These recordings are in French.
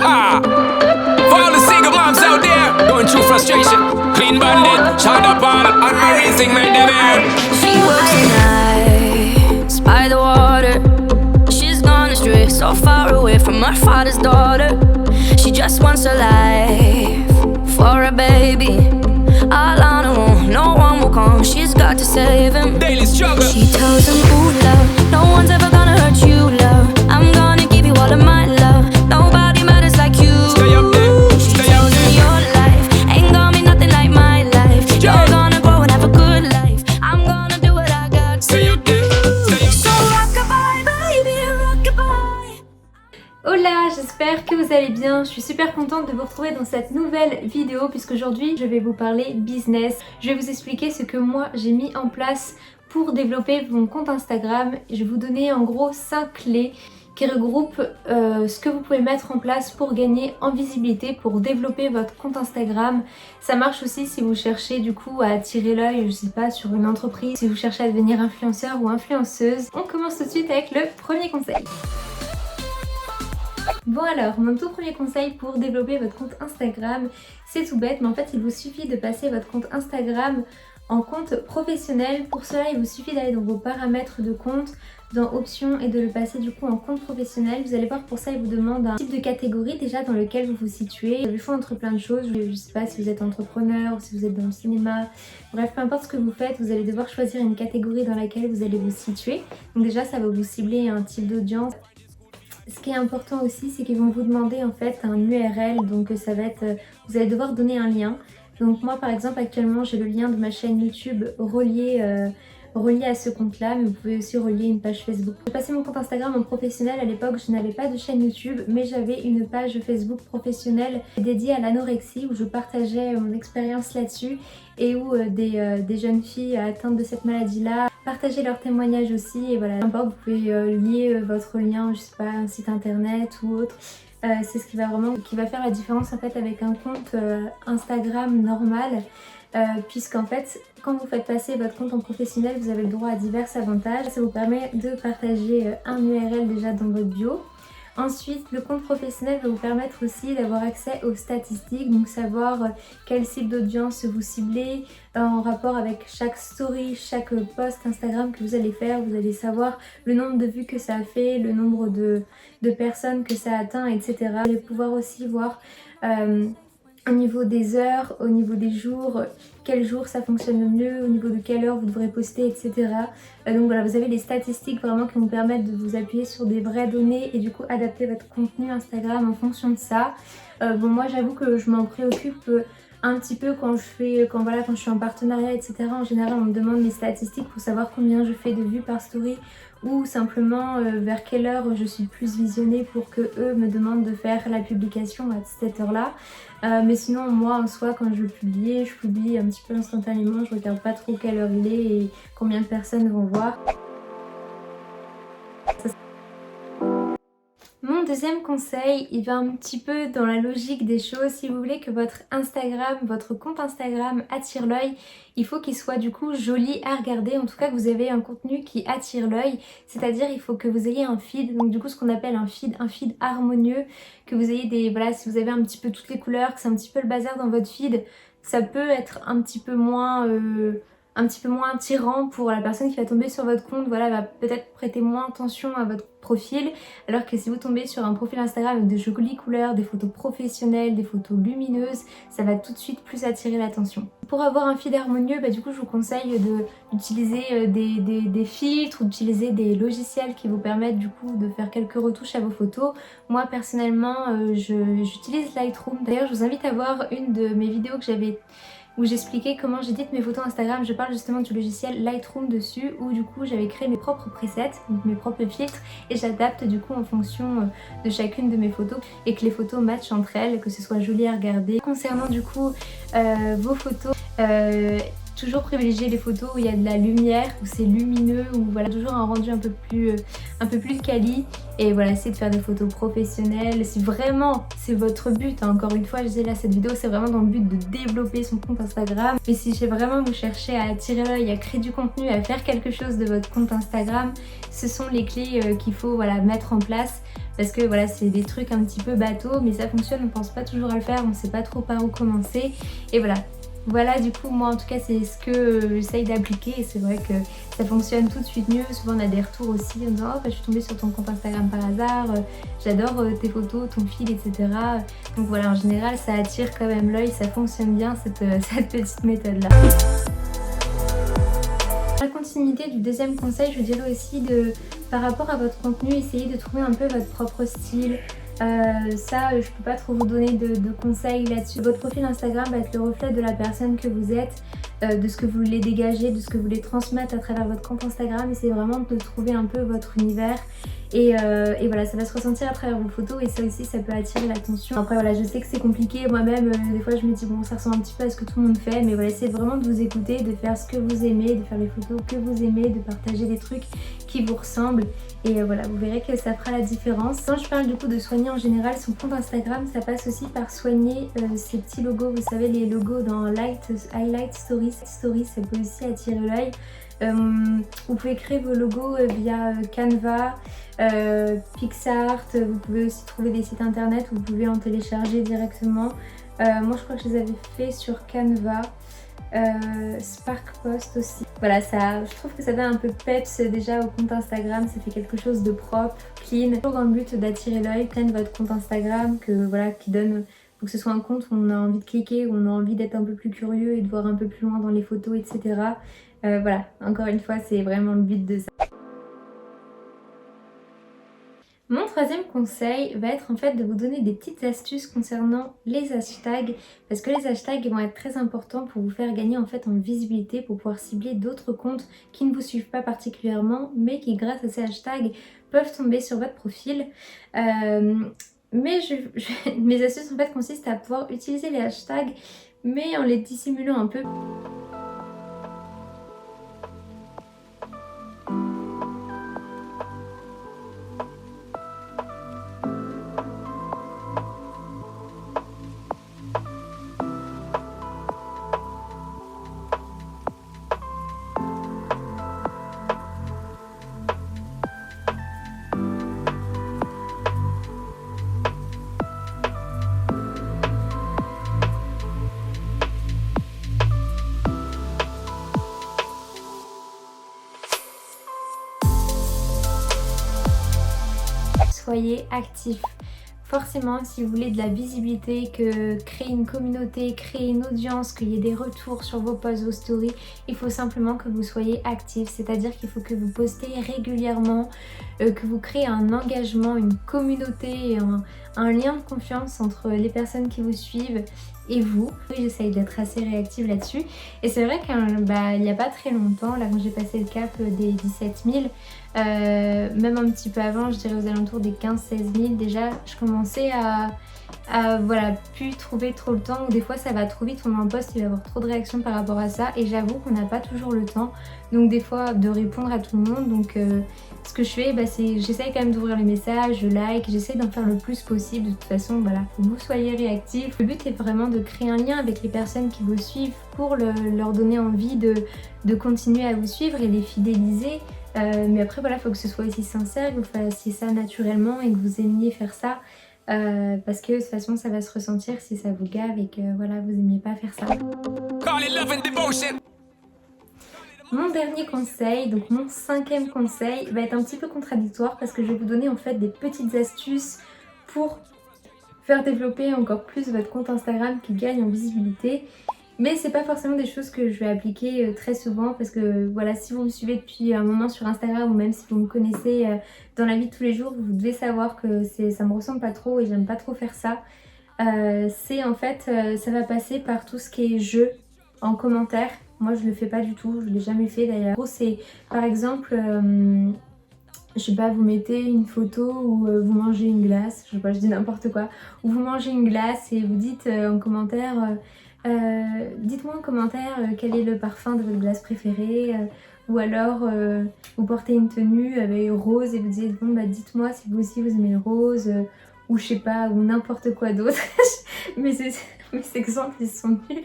Ah! For all the single moms out there going through frustration, Clean Bandit, Shonda Paul, and Marie sing make them hear. She works nights by the water. She's gone astray, so far away from her father's daughter. She just wants a life for a baby. All on her own, no one will come. She's got to save him. Daily struggle. She tells him, ooh, love, no one's ever gonna hurt you, love. I'm gonna give you all of my love. Nobody matters like you. Stay up there, She stay up tells him there. your life ain't gonna be nothing like my life. You're gonna grow and have a good life. I'm gonna do what I got to. Stay up there, stay up So rockabye, baby, rockabye. Hola, j'espère que vous allez bien. Je suis super contente de vous retrouver dans cette nouvelle vidéo puisqu'aujourd'hui je vais vous parler business. Je vais vous expliquer ce que moi j'ai mis en place pour développer mon compte Instagram. Je vais vous donner en gros 5 clés qui regroupent ce que vous pouvez mettre en place pour gagner en visibilité, pour développer votre compte Instagram. Ça marche aussi si vous cherchez du coup à attirer l'œil, je sais pas, sur une entreprise, si vous cherchez à devenir influenceur ou influenceuse. On commence tout de suite avec le premier conseil. Bon alors, mon tout premier conseil pour développer votre compte Instagram, c'est tout bête, mais en fait il vous suffit de passer votre compte Instagram en compte professionnel. Pour cela, il vous suffit d'aller dans vos paramètres de compte, dans options et de le passer du coup en compte professionnel. Vous allez voir, pour ça il vous demande un type de catégorie déjà dans lequel vous vous situez. Vous avez le choix entre plein de choses, je sais pas si vous êtes entrepreneur, si vous êtes dans le cinéma, bref peu importe ce que vous faites, vous allez devoir choisir une catégorie dans laquelle vous allez vous situer. Donc déjà ça va vous cibler un type d'audience. Ce qui est important aussi, c'est qu'ils vont vous demander en fait un URL, donc ça va être, vous allez devoir donner un lien. Donc moi par exemple actuellement j'ai le lien de ma chaîne YouTube relié à ce compte là, mais vous pouvez aussi relier une page Facebook. J'ai passé mon compte Instagram en professionnel. À l'époque je n'avais pas de chaîne YouTube, mais j'avais une page Facebook professionnelle dédiée à l'anorexie où je partageais mon expérience là-dessus et où des jeunes filles atteintes de cette maladie là partageaient leurs témoignages aussi. Et voilà, n'importe, vous pouvez lier votre lien, je sais pas, un site internet ou autre. C'est ce qui va faire la différence en fait avec un compte Instagram normal, puisqu'en fait quand vous faites passer votre compte en professionnel, vous avez le droit à divers avantages. Ça vous permet de partager un URL déjà dans votre bio. Ensuite, le compte professionnel va vous permettre aussi d'avoir accès aux statistiques, donc savoir quel type d'audience vous ciblez en rapport avec chaque story, chaque post Instagram que vous allez faire. Vous allez savoir le nombre de vues que ça a fait, le nombre de personnes que ça a atteint, etc. Vous allez pouvoir aussi voir au niveau des heures, au niveau des jours, quel jour ça fonctionne le mieux, au niveau de quelle heure vous devrez poster, etc. Donc voilà, vous avez les statistiques vraiment qui vous permettent de vous appuyer sur des vraies données et du coup adapter votre contenu Instagram en fonction de ça. Bon, moi j'avoue que je m'en préoccupe un petit peu quand je suis en partenariat, etc. En général on me demande les statistiques pour savoir combien je fais de vues par story ou simplement vers quelle heure je suis plus visionnée pour que eux me demandent de faire la publication à cette heure là. Mais sinon moi en soi quand je publie un petit peu instantanément, je regarde pas trop quelle heure il est et combien de personnes vont voir. Mon deuxième conseil, il va un petit peu dans la logique des choses. Si vous voulez que votre Instagram, votre compte Instagram attire l'œil, il faut qu'il soit du coup joli à regarder, en tout cas que vous avez un contenu qui attire l'œil, c'est-à-dire il faut que vous ayez un feed, donc du coup ce qu'on appelle un feed harmonieux, que vous ayez si vous avez un petit peu toutes les couleurs, que c'est un petit peu le bazar dans votre feed, ça peut être un petit peu moins attirant pour la personne qui va tomber sur votre compte, voilà, va peut-être prêter moins attention à votre profil, alors que si vous tombez sur un profil Instagram avec de jolies couleurs, des photos professionnelles, des photos lumineuses, ça va tout de suite plus attirer l'attention. Pour avoir un feed harmonieux, du coup je vous conseille d'utiliser des filtres ou d'utiliser des logiciels qui vous permettent du coup de faire quelques retouches à vos photos. Moi personnellement j'utilise Lightroom. D'ailleurs je vous invite à voir une de mes vidéos où j'expliquais comment j'édite mes photos Instagram. Je parle justement du logiciel Lightroom dessus, où du coup j'avais créé mes propres presets, donc mes propres filtres, et j'adapte du coup en fonction de chacune de mes photos et que les photos matchent entre elles, que ce soit joli à regarder. Concernant du coup vos photos, toujours privilégier les photos où il y a de la lumière, où c'est lumineux, où voilà, toujours un rendu un peu plus quali. Et voilà, essayez de faire des photos professionnelles. Si vraiment c'est votre but, hein, encore une fois, je disais là, cette vidéo, c'est vraiment dans le but de développer son compte Instagram. Mais si vraiment vous cherchez à attirer l'œil, à créer du contenu, à faire quelque chose de votre compte Instagram, ce sont les clés qu'il faut voilà, mettre en place. Parce que voilà, c'est des trucs un petit peu bateaux, mais ça fonctionne, on pense pas toujours à le faire, on sait pas trop par où commencer. Et voilà, du coup, moi en tout cas, c'est ce que j'essaye d'appliquer et c'est vrai que ça fonctionne tout de suite mieux. Souvent, on a des retours aussi en disant « Oh, bah, je suis tombée sur ton compte Instagram par hasard, j'adore tes photos, ton fil, etc. » Donc voilà, en général, ça attire quand même l'œil, ça fonctionne bien cette petite méthode-là. Dans la continuité du deuxième conseil, je dirais aussi par rapport à votre contenu, essayez de trouver un peu votre propre style. Ça, je peux pas trop vous donner de conseils là-dessus. Votre profil Instagram va être le reflet de la personne que vous êtes, de ce que vous voulez dégager, de ce que vous voulez transmettre à travers votre compte Instagram. Et c'est vraiment de trouver un peu votre univers. Et voilà, ça va se ressentir à travers vos photos et ça aussi, ça peut attirer l'attention. Après voilà, je sais que c'est compliqué. Moi-même, des fois, je me dis bon, ça ressemble un petit peu à ce que tout le monde fait. Mais voilà, essayez vraiment de vous écouter, de faire ce que vous aimez, de faire les photos que vous aimez, de partager des trucs qui vous ressemblent. Et voilà, vous verrez que ça fera la différence. Quand je parle du coup de soigner en général son compte Instagram, ça passe aussi par soigner ces petits logos. Vous savez, les logos dans Highlight Stories. Stories, ça peut aussi attirer l'œil. Vous pouvez créer vos logos via Canva, PixArt. Vous pouvez aussi trouver des sites internet où vous pouvez en télécharger directement. Moi, je crois que je les avais fait sur Canva. Sparkpost aussi. Voilà, ça, je trouve que ça donne un peu peps déjà au compte Instagram, ça fait quelque chose de propre, clean, toujours dans le but d'attirer l'œil, plein votre compte Instagram, qui donne, faut que ce soit un compte où on a envie de cliquer, où on a envie d'être un peu plus curieux et de voir un peu plus loin dans les photos, etc. Voilà, encore une fois, c'est vraiment le but de ça. Mon troisième conseil va être en fait de vous donner des petites astuces concernant les hashtags parce que les hashtags vont être très importants pour vous faire gagner en fait en visibilité pour pouvoir cibler d'autres comptes qui ne vous suivent pas particulièrement mais qui grâce à ces hashtags peuvent tomber sur votre profil. Mes astuces en fait consistent à pouvoir utiliser les hashtags mais en les dissimulant un peu. Soyez actifs. Forcément, si vous voulez de la visibilité, créer une communauté, créer une audience, qu'il y ait des retours sur vos posts, vos stories, il faut simplement que vous soyez actifs. C'est-à-dire qu'il faut que vous postez régulièrement, que vous créez un engagement, une communauté, un lien de confiance entre les personnes qui vous suivent et vous. Oui, j'essaye d'être assez réactive là-dessus. Et c'est vrai qu'il n'y a pas très longtemps, là quand j'ai passé le cap des 17 000, même un petit peu avant, je dirais aux alentours des 15-16 000, déjà je commençais à voilà, plus trouver trop le temps, ou des fois ça va trop vite, on met un post, il va y avoir trop de réactions par rapport à ça, et j'avoue qu'on n'a pas toujours le temps, donc des fois de répondre à tout le monde, donc ce que je fais, c'est j'essaye quand même d'ouvrir les messages, je like, j'essaie d'en faire le plus possible, de toute façon voilà, faut que vous soyez réactifs. Le but est vraiment de créer un lien avec les personnes qui vous suivent pour leur donner envie de continuer à vous suivre et les fidéliser. Mais après voilà, il faut que ce soit aussi sincère, que vous fassiez ça naturellement et que vous aimiez faire ça. Parce que de toute façon ça va se ressentir si ça vous gave et que voilà, vous aimiez pas faire ça. Mon dernier conseil, donc mon 5e conseil, va être un petit peu contradictoire parce que je vais vous donner en fait des petites astuces pour faire développer encore plus votre compte Instagram qui gagne en visibilité. Mais c'est pas forcément des choses que je vais appliquer très souvent parce que voilà, si vous me suivez depuis un moment sur Instagram ou même si vous me connaissez dans la vie de tous les jours, vous devez savoir que ça me ressemble pas trop et j'aime pas trop faire ça. C'est en fait, ça va passer par tout ce qui est jeu en commentaire. Moi je le fais pas du tout, je l'ai jamais fait d'ailleurs. En gros c'est par exemple, je sais pas, vous mettez une photo où vous mangez une glace, je sais pas, je dis n'importe quoi, où vous mangez une glace et vous dites en commentaire Dites-moi en commentaire quel est le parfum de votre glace préférée, ou alors vous portez une tenue avec rose et vous dites bon bah dites-moi si vous aussi vous aimez le rose, ou je sais pas, ou n'importe quoi d'autre. Mes exemples ils sont nuls.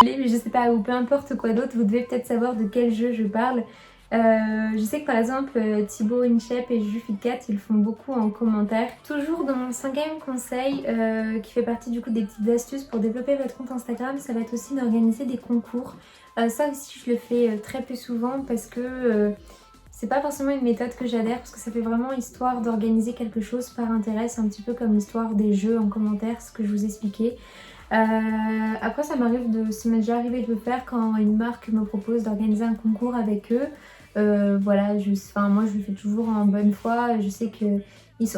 Mais je sais pas, ou peu importe quoi d'autre, vous devez peut-être savoir de quel jeu je parle. Je sais que par exemple Thibaut Inchep et Juficat ils font beaucoup en commentaire. Toujours dans mon 5e conseil qui fait partie du coup des petites astuces pour développer votre compte Instagram, ça va être aussi d'organiser des concours. Ça aussi je le fais très peu souvent parce que c'est pas forcément une méthode que j'adhère, parce que ça fait vraiment histoire d'organiser quelque chose par intérêt. C'est un petit peu comme l'histoire des jeux en commentaire, ce que je vous expliquais. Après ça m'est déjà arrivé de le faire quand une marque me propose d'organiser un concours avec eux. Voilà, moi je le fais toujours en bonne foi. Je sais que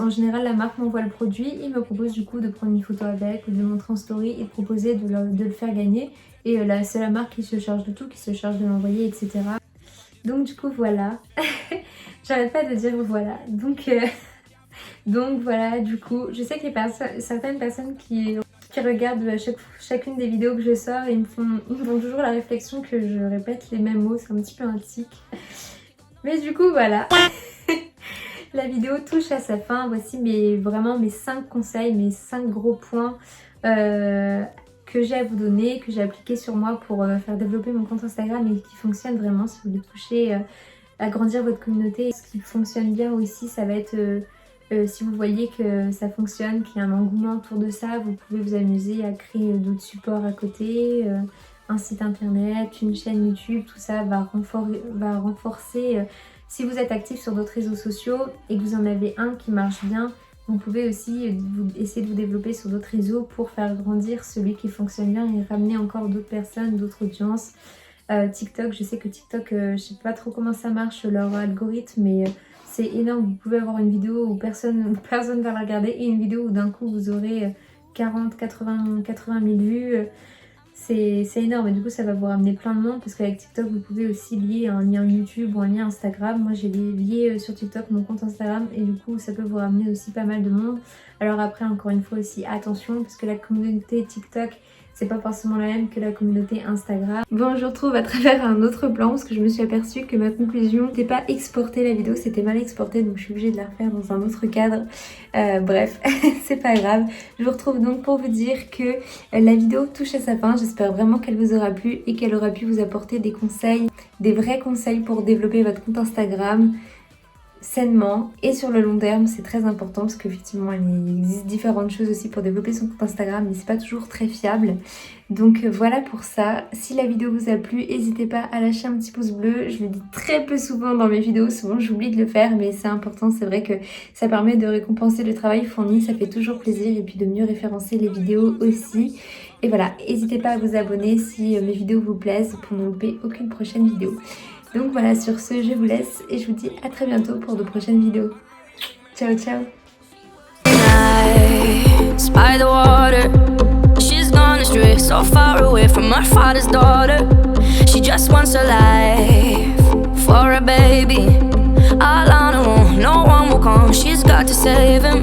en général la marque m'envoie le produit, ils me proposent du coup de prendre une photo avec ou de le montrer en story et de proposer de le faire gagner. Et là c'est la marque qui se charge de tout, qui se charge de l'envoyer, etc. Donc du coup voilà, j'arrête pas de dire voilà. Donc voilà, du coup je sais qu'il y a certaines personnes qui regardent chacune des vidéos que je sors et ils me font toujours la réflexion que je répète les mêmes mots, c'est un petit peu un tic. Mais du coup voilà, la vidéo touche à sa fin. Voici vraiment mes 5 conseils, mes 5 gros points que j'ai à vous donner, que j'ai appliqué sur moi pour faire développer mon compte Instagram et qui fonctionnent vraiment si vous voulez toucher, agrandir votre communauté. Ce qui fonctionne bien aussi, ça va être si vous voyez que ça fonctionne, qu'il y a un engouement autour de ça, vous pouvez vous amuser à créer d'autres supports à côté, un site internet, une chaîne YouTube, tout ça va renforcer. Si vous êtes actif sur d'autres réseaux sociaux et que vous en avez un qui marche bien, vous pouvez aussi essayer de vous développer sur d'autres réseaux pour faire grandir celui qui fonctionne bien et ramener encore d'autres personnes, d'autres audiences. TikTok, je sais que TikTok, je sais pas trop comment ça marche leur algorithme, mais c'est énorme. Vous pouvez avoir une vidéo où personne va la regarder et une vidéo où d'un coup vous aurez 40, 80 000 vues. C'est énorme et du coup ça va vous ramener plein de monde, parce qu'avec TikTok vous pouvez aussi lier un lien YouTube ou un lien Instagram. Moi j'ai lié sur TikTok mon compte Instagram et du coup ça peut vous ramener aussi pas mal de monde. Alors après encore une fois aussi attention, parce que la communauté TikTok c'est pas forcément la même que la communauté Instagram. Bon, je retrouve à travers un autre plan parce que je me suis aperçue que ma conclusion n'était pas exportée, la vidéo c'était mal exporté, donc je suis obligée de la refaire dans un autre cadre. Bref, c'est pas grave. Je vous retrouve donc pour vous dire que la vidéo touche à sa fin. J'espère vraiment qu'elle vous aura plu et qu'elle aura pu vous apporter des conseils, des vrais conseils pour développer votre compte Instagram sainement et sur le long terme. C'est très important parce qu'effectivement il existe différentes choses aussi pour développer son compte Instagram, mais c'est pas toujours très fiable. Donc voilà pour ça. Si la vidéo vous a plu, n'hésitez pas à lâcher un petit pouce bleu. Je le dis très peu souvent dans mes vidéos, souvent j'oublie de le faire, mais c'est important. C'est vrai que ça permet de récompenser le travail fourni, ça fait toujours plaisir, et puis de mieux référencer les vidéos aussi. Et voilà, n'hésitez pas à vous abonner si mes vidéos vous plaisent pour ne louper aucune prochaine vidéo. Donc voilà, sur ce, je vous laisse et je vous dis à très bientôt pour de prochaines vidéos. Ciao, ciao. Nights by the water, she's gone astray, so far away from her father's daughter. She just wants a life for a baby.